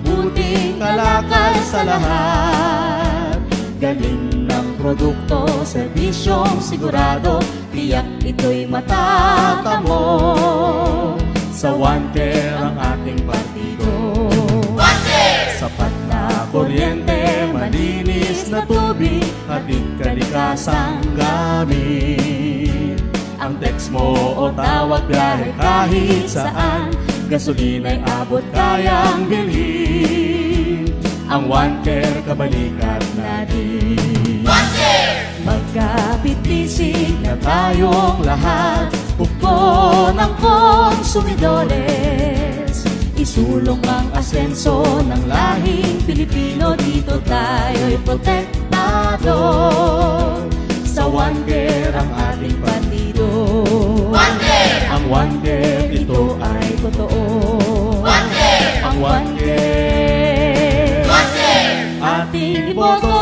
mabuting kalakal sa lahat. Galing ng produkto, serbisyong sigurado, tiyak ito'y matatamo. Sa OneCare ang ating partido. OneCare! Sapat na kuryente, malinis na tubig, hatid kalikasang gamit. Ang text mo o tawag, biyahe kahit saan, gasolina'y abot kayang bilhin. Ang OneCare kabalikat natin. OneCare! Magkapitisig na tayong lahat, upo ng konsumidores. Isulong ang asenso ng lahing Pilipino, dito tayo'y protektado. Sa OneCare ang ating partido. OneCare! Ang OneCare, ito ay totoo. OneCare! Ang OneCare, ating iboto.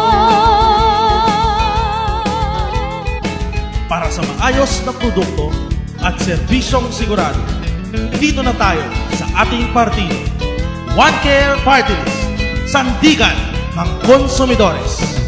Para sa maayos na produkto at serbisyong sigurado, dito na tayo sa ating partido. OneCare Party List, sandigan ng konsumidores.